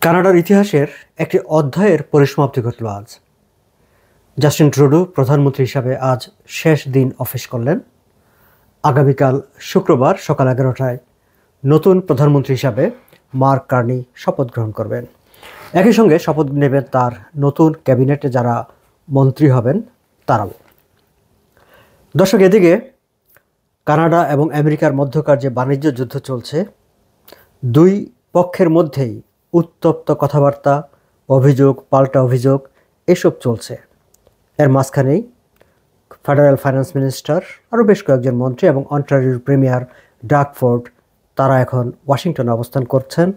কানাডার ইতিহাসের একটি অধ্যায়ের পরিসমাপ্তি ঘটল আজ। জাস্টিন ট্রুডো প্রধানমন্ত্রী হিসাবে আজ শেষ দিন অফিস করলেন। আগামীকাল শুক্রবার সকাল 11টায় নতুন প্রধানমন্ত্রী হিসাবে মার্ক কার্নি শপথ গ্রহণ করবেন। একই সঙ্গে শপথ নেবেন তার নতুন ক্যাবিনেটে যারা মন্ত্রী হবেন তারাও। দর্শক, এদিকে কানাডা এবং আমেরিকার মধ্যকার যে বাণিজ্য যুদ্ধ চলছে, দুই পক্ষের মধ্যেই উত্তপ্ত কথাবার্তা, অভিযোগ পাল্টা অভিযোগ এসব চলছে। এর মাঝখানেই ফেডারেল ফাইন্যান্স মিনিস্টার, আরও বেশ কয়েকজন মন্ত্রী এবং অন্টারিওর প্রিমিয়ার ডাগ ফোর্ড তারা এখন ওয়াশিংটনে অবস্থান করছেন।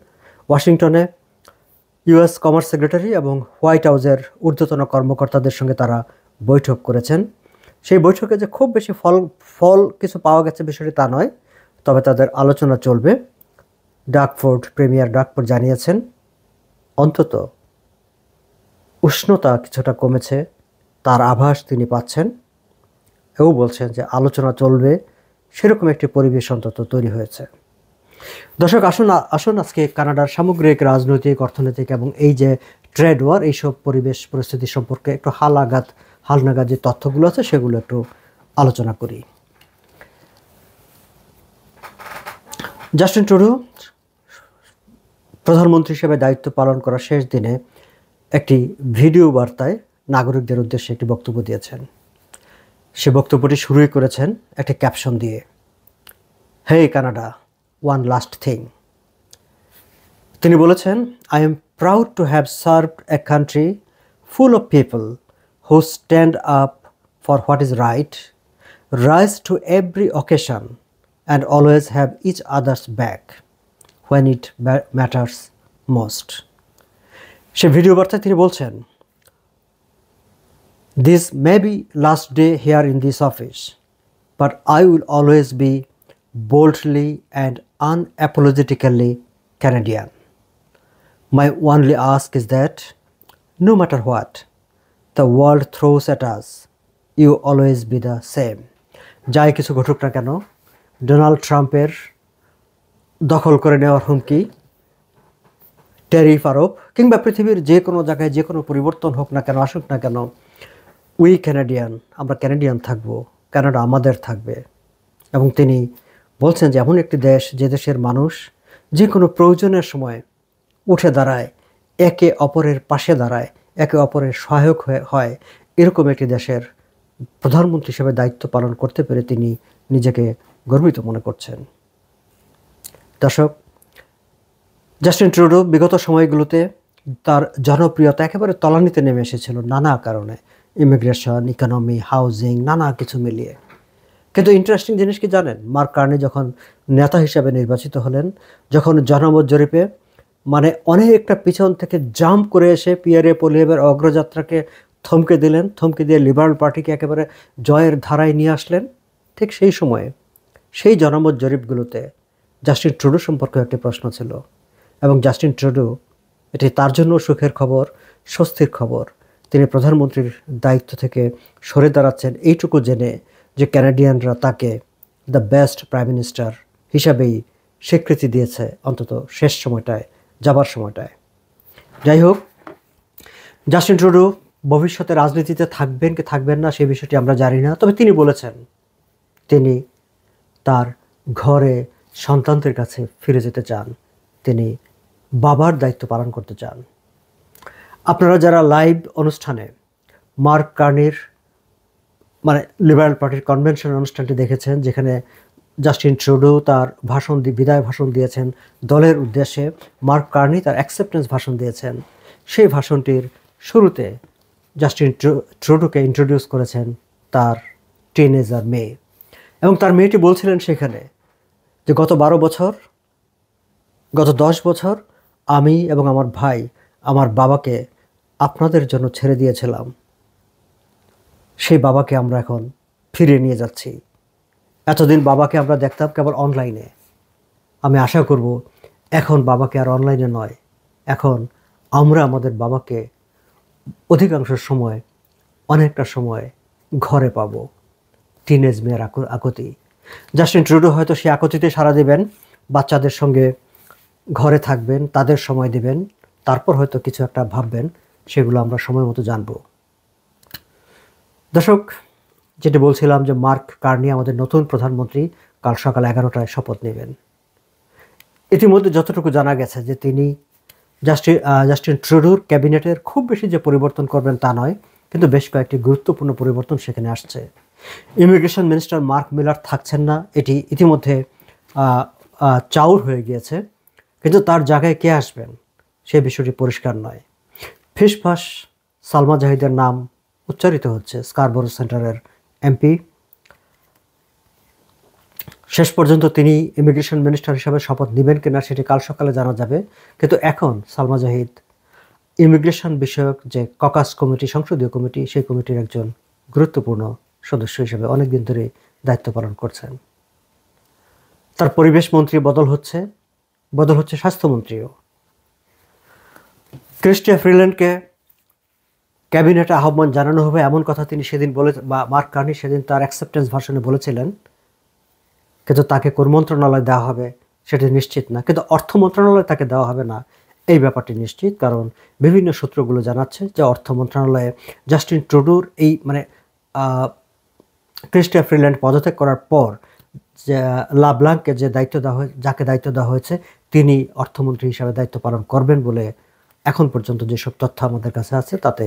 ওয়াশিংটনে ইউএস কমার্স সেক্রেটারি এবং হোয়াইট হাউসের ঊর্ধ্বতন কর্মকর্তাদের সঙ্গে তারা বৈঠক করেছেন। সেই বৈঠকে যে খুব বেশি ফল কিছু পাওয়া গেছে বিষয়টি তা নয়, তবে তাদের আলোচনা চলবে। প্রিমিয়ার ডাগ ফোর্ড জানিয়েছেন অন্তত উষ্ণতা কিছুটা কমেছে, তার আভাস তিনি পাচ্ছেন। এও বলছেন যে আলোচনা চলবে, সেরকম একটি পরিবেশ অন্তত তৈরি হয়েছে। দর্শক, আসুন আজকে কানাডার সামগ্রিক রাজনৈতিক, অর্থনৈতিক এবং এই যে ট্রেড ওয়ার, এইসব পরিবেশ পরিস্থিতি সম্পর্কে একটু হালনাগাদ যে তথ্যগুলো আছে সেগুলো একটু আলোচনা করি। জাস্টিন ট্রুডো প্রধানমন্ত্রী হিসেবে দায়িত্ব পালন করার শেষ দিনে একটি ভিডিও বার্তায় নাগরিকদের উদ্দেশ্যে একটি বক্তব্য দিয়েছেন। সে বক্তব্যটি শুরুই করেছেন একটি ক্যাপশন দিয়ে, hey Canada, one last thing. তিনি বলেছেন, I am proud to have served a country full of people who stand up for what is right, rise to every occasion and always have each others back when it matters most. সে video বার্তায় তিনি বলছেন, this may be last day here in this office, but I will always be boldly and unapologetically Canadian. My only ask is that no matter what the world throws at us, you always be the same. যাই কিছু ঘটুক না কেন, Donald ট্রাম্পের দখল করে নেওয়ার হুমকি, ট্যারিফ আরোপ, কিংবা পৃথিবীর যে কোনো জায়গায় যে কোনো পরিবর্তন হোক না কেন, আসুক না কেন, উই ক্যানাডিয়ান, আমরা ক্যানাডিয়ান থাকবো, কানাডা আমাদের থাকবে। এবং তিনি বলছেন যে এমন একটি দেশ, যে দেশের মানুষ যে কোনো প্রয়োজনের সময় উঠে দাঁড়ায়, একে অপরের পাশে দাঁড়ায়, একে অপরের সহায়ক হয়, এরকম একটি দেশের প্রধানমন্ত্রী হিসেবে দায়িত্ব পালন করতে পেরে তিনি নিজেকে গর্বিত মনে করছেন। দর্শক, জাস্টিন ট্রুডো বিগত সময়গুলোতে তার জনপ্রিয়তা একেবারে তলানিতে নেমে এসেছিল নানা কারণে, ইমিগ্রেশন, ইকোনমি, হাউজিং, নানা কিছু মিলিয়ে। কিন্তু ইন্টারেস্টিং জিনিস কি জানেন, মার্ক কার্নি যখন নেতা হিসাবে নির্বাচিত হলেন, যখন জনমত জরিপে অনেকটা পিছন থেকে জাম্প করে এসে পিয়ারে পোলিয়েভের অগ্রযাত্রাকে থমকে দিলেন, থমকে দিয়ে লিবারেল পার্টিকে একেবারে জয়ের ধারায় নিয়ে আসলেন, ঠিক সেই সময়ে সেই জনমত জরিপগুলোতে জাস্টিন ট্রুডো সম্পর্কে একটি প্রশ্ন ছিল। এবং জাস্টিন ট্রুডো, এটি তার জন্য সুখের খবর, স্বস্তির খবর, তিনি প্রধানমন্ত্রীর দায়িত্ব থেকে সরে দাঁড়াচ্ছেন এইটুকু জেনে যে ক্যানাডিয়ানরা তাকে দ্য বেস্ট প্রাইম মিনিস্টার হিসাবেই স্বীকৃতি দিয়েছে, অন্তত শেষ সময়টায়, যাবার সময়টায়। যাই হোক, জাস্টিন ট্রুডো ভবিষ্যতে রাজনীতিতে থাকবেন কি থাকবেন না সেই বিষয়টি আমরা জানি না, তবে তিনি বলেছেন তিনি তার ঘরে সন্তানদের কাছে ফিরে যেতে চান, তিনি বাবার দায়িত্ব পালন করতে চান। আপনারা যারা লাইভ অনুষ্ঠানে মার্ক কার্নির লিবারেল পার্টির কনভেনশন অনুষ্ঠানটি দেখেছেন, যেখানে জাস্টিন ট্রুডো তার বিদায় ভাষণ দিয়েছেন দলের উদ্দেশ্যে, মার্ক কার্নি তার অ্যাকসেপ্টেন্স ভাষণ দিয়েছেন, সেই ভাষণটির শুরুতে জাস্টিন ট্রুডোকে ইন্ট্রোডিউস করেছেন তার টিনেজার মেয়ে, এবং তার মেয়েটি বলছিলেন সেখানে যে গত 10 বছর আমি এবং আমার ভাই আমার বাবাকে আপনাদের জন্য ছেড়ে দিয়েছিলাম, সেই বাবাকে আমরা এখন ফিরিয়ে নিয়ে যাচ্ছি। এতদিন বাবাকে আমরা দেখতাম কেবল অনলাইনে, আমি আশা করব এখন বাবাকে আর অনলাইনে নয়, এখন আমরা আমাদের বাবাকে অধিকাংশ সময়, অনেকটা সময় ঘরে পাবো। টিনেজ মেয়ের আকুতি। জাস্টিন ট্রুডো হয়তো সে আকুতিতে সাড়া দেবেন, বাচ্চাদের সঙ্গে ঘরে থাকবেন, তাদের সময় দেবেন, তারপর হয়তো কিছু একটা ভাববেন, সেগুলো আমরা সময় মতো জানব। দর্শক, যেটি বলছিলাম যে মার্ক কার্নি আমাদের নতুন প্রধানমন্ত্রী কাল সকাল 11টায় শপথ নেবেন। ইতিমধ্যে যতটুকু জানা গেছে যে তিনি জাস্টিন ট্রুডোর ক্যাবিনেটের খুব বেশি যে পরিবর্তন করবেন তা নয়, কিন্তু বেশ কয়েকটি গুরুত্বপূর্ণ পরিবর্তন সেখানে আসছে। ইমিগ্রেশন মিনিস্টার মার্ক মিলার থাকছেন না, এটি ইতিমধ্যে চাউর হয়ে গিয়েছে, কিন্তু তার জায়গায় কে আসবেন সে বিষয়টি পরিষ্কার নয়। ফিসফাস সালমা জাহিদের নাম উচ্চারিত হচ্ছে, স্কারবোরো সেন্টারের এমপি। শেষ পর্যন্ত তিনি ইমিগ্রেশন মিনিস্টার হিসাবে শপথ নেবেন কিনা সেটি কাল সকালে জানা যাবে, কিন্তু এখন সালমা জাহিদ ইমিগ্রেশন বিষয়ক যে ককাস কমিটি, সংসদীয় কমিটি, সেই কমিটির একজন গুরুত্বপূর্ণ সদস্য হিসেবে অনেকদিন ধরে দায়িত্ব পালন করছেন। তার পরিবেশ মন্ত্রী বদল হচ্ছে স্বাস্থ্যমন্ত্রীও। ক্রিস্টিয়া ফ্রিল্যান্ডকে ক্যাবিনেটে আহ্বান জানানো হবে এমন কথা তিনি সেদিন মার্ক কার্নি সেদিন তার অ্যাকসেপ্টেন্স ভার্সনে বলেছিলেন, কিন্তু তাকে কোন মন্ত্রণালয় দেওয়া হবে সেটি নিশ্চিত না, কিন্তু অর্থ মন্ত্রণালয় তাকে দেওয়া হবে না এই ব্যাপারটি নিশ্চিত, কারণ বিভিন্ন সূত্রগুলো জানাচ্ছে যে অর্থ মন্ত্রণালয়ে জাস্টিন ট্রুডোর এই ক্রিস্টিয়া ফ্রিল্যান্ড পদত্যাগ করার পর যে লাব্লাঙ্ককে যাকে দায়িত্ব দেওয়া হয়েছে তিনি অর্থমন্ত্রী হিসাবে দায়িত্ব পালন করবেন বলে এখন পর্যন্ত যেসব তথ্য আমাদের কাছে আছে তাতে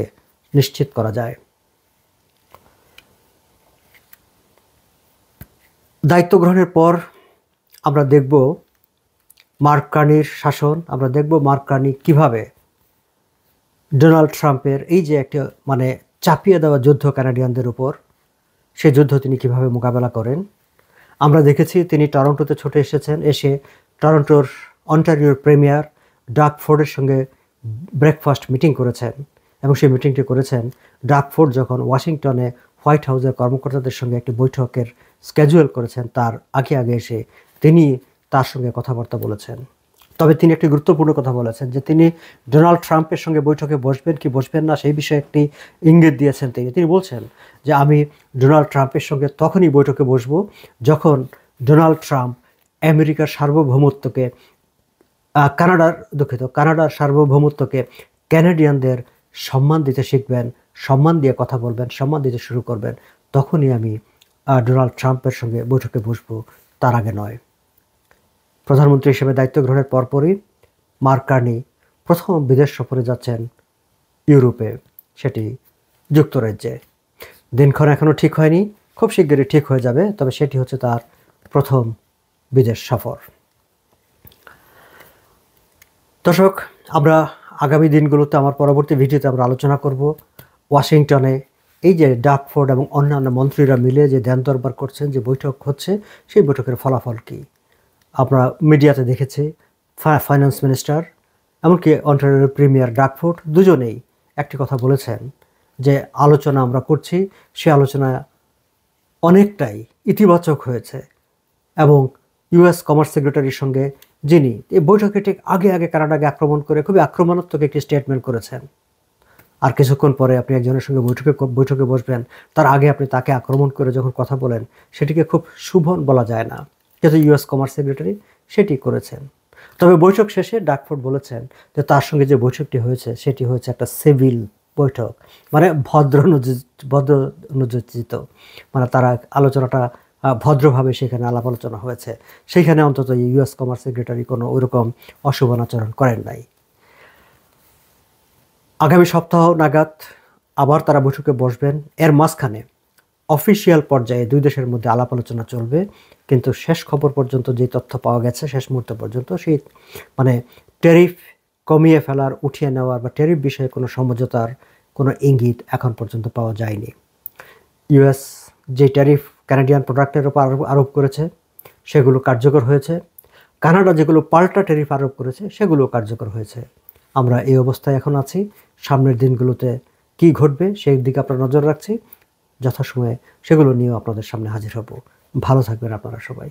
নিশ্চিত করা যায়। দায়িত্ব গ্রহণের পর আমরা দেখব মার্ক কার্নির শাসন, আমরা দেখব মার্ক কার্নি কীভাবে ডোনাল্ড ট্রাম্পের এই যে একটা চাপিয়ে দেওয়া যুদ্ধ কানাডিয়ানদের উপর, সেই যুদ্ধ তিনি কিভাবে মোকাবেলা করেন। আমরা দেখেছি তিনি টরন্টোতে ছুটে এসেছেন, এসে টরন্টোর অন্টারিওর প্রিমিয়ার ডাগ ফোর্ডের সঙ্গে ব্রেকফাস্ট মিটিং করেছেন, এবং সেই মিটিংটি করেছেন ডাগ ফোর্ড যখন ওয়াশিংটনে হোয়াইট হাউসের কর্মকর্তাদের সঙ্গে একটি বৈঠকের স্কেজুয়াল করেছেন, তার আগে এসে তিনি তার সঙ্গে কথাবার্তা বলেছেন। তবে তিনি একটি গুরুত্বপূর্ণ কথা বলেছেন যে তিনি ডোনাল্ড ট্রাম্পের সঙ্গে বৈঠকে বসবেন কি বসবেন না সেই বিষয়ে একটি ইঙ্গিত দিয়েছেন। তিনি বলছেন যে আমি ডোনাল্ড ট্রাম্পের সঙ্গে তখনই বৈঠকে বসব যখন ডোনাল্ড ট্রাম্প আমেরিকার সার্বভৌমত্বকে কানাডার সার্বভৌমত্বকে ক্যানাডিয়ানদের সম্মান দিতে শিখবেন, সম্মান দিয়ে কথা বলবেন, সম্মান দিতে শুরু করবেন, তখনই আমি ডোনাল্ড ট্রাম্পের সঙ্গে বৈঠকে বসবো, তার আগে নয়। প্রধানমন্ত্রী হিসেবে দায়িত্ব গ্রহণের পরপরই মার্ক কার্নি প্রথম বিদেশ সফরে যাচ্ছেন ইউরোপে, সেটি যুক্তরাজ্যে। দিনক্ষণ এখনও ঠিক হয়নি, খুব শিগগিরই ঠিক হয়ে যাবে, তবে সেটি হচ্ছে তার প্রথম বিদেশ সফর। দর্শক, আমরা আগামী দিনগুলোতে আমার পরবর্তী ভিডিওতে আমরা আলোচনা করব ওয়াশিংটনে এই যে ডাগ ফোর্ড এবং অন্যান্য মন্ত্রীরা মিলে যে ধ্যান দরবার করছেন, যে বৈঠক হচ্ছে, সেই বৈঠকের ফলাফল কী। আমরা মিডিয়াতে দেখেছি ফাইন্যান্স মিনিস্টার এমনকি অন্টারিওর প্রিমিয়ার ডাগ ফোর্ড দুজনেই একটি কথা বলেছেন যে আলোচনা আমরা করছি, সে আলোচনা অনেকটাই ইতিবাচক হয়েছে, এবং ইউএস কমার্স সেক্রেটারির সঙ্গে যিনি এই বৈঠকে ঠিক আগে কানাডাকে আক্রমণ করে খুবই আক্রমণাত্মক একটি স্টেটমেন্ট করেছেন, আর কিছুক্ষণ পরে আপনি একজনের সঙ্গে বৈঠকে বসবেন, তার আগে আপনি তাকে আক্রমণ করে যখন কথা বলেন সেটিকে খুব শুভ বলা যায় না, কিন্তু ইউএস কমার্স সেক্রেটারি সেটি করেছেন। তবে বৈঠক শেষে ডাগ ফোর্ড বলেছেন যে তার সঙ্গে যে বৈঠকটি হয়েছে সেটি হয়েছে একটা সিভিল বৈঠক, ভদ্র অনুযোজিত, তারা আলোচনাটা ভদ্রভাবে সেখানে আলাপ আলোচনা হয়েছে, সেইখানে অন্তত ইউএস কমার্স সেক্রেটারি কোনো ওইরকম অশোভন আচরণ করেন নাই। আগামী সপ্তাহ নাগাদ আবার তারা বৈঠকে বসবেন, এর মাঝখানে অফিসিয়াল পর্যায়ে দুই দেশের মধ্যে আলাপ আলোচনা চলবে, কিন্তু শেষ খবর পর্যন্ত যে তথ্য পাওয়া গেছে শেষ মুহূর্ত পর্যন্ত সেই ট্যারিফ কমিয়ে ফেলার, উঠিয়ে নেওয়ার বা ট্যারিফ বিষয়ে কোনো সমঝোতার কোনো ইঙ্গিত এখন পর্যন্ত পাওয়া যায়নি। ইউএস যে ট্যারিফ কানাডিয়ান প্রোডাক্টের উপর আরোপ করেছে সেগুলো কার্যকর হয়েছে, কানাডা যেগুলো পাল্টা ট্যারিফ আরোপ করেছে সেগুলো কার্যকর হয়েছে। আমরা এই অবস্থায় এখন আছি, সামনের দিনগুলোতে কি ঘটবে সেই দিকে আপনারা নজর রাখছি, যথাসময়ে সেগুলো নিয়েও আপনাদের সামনে হাজির হব। ভালো থাকবেন আপনারা সবাই।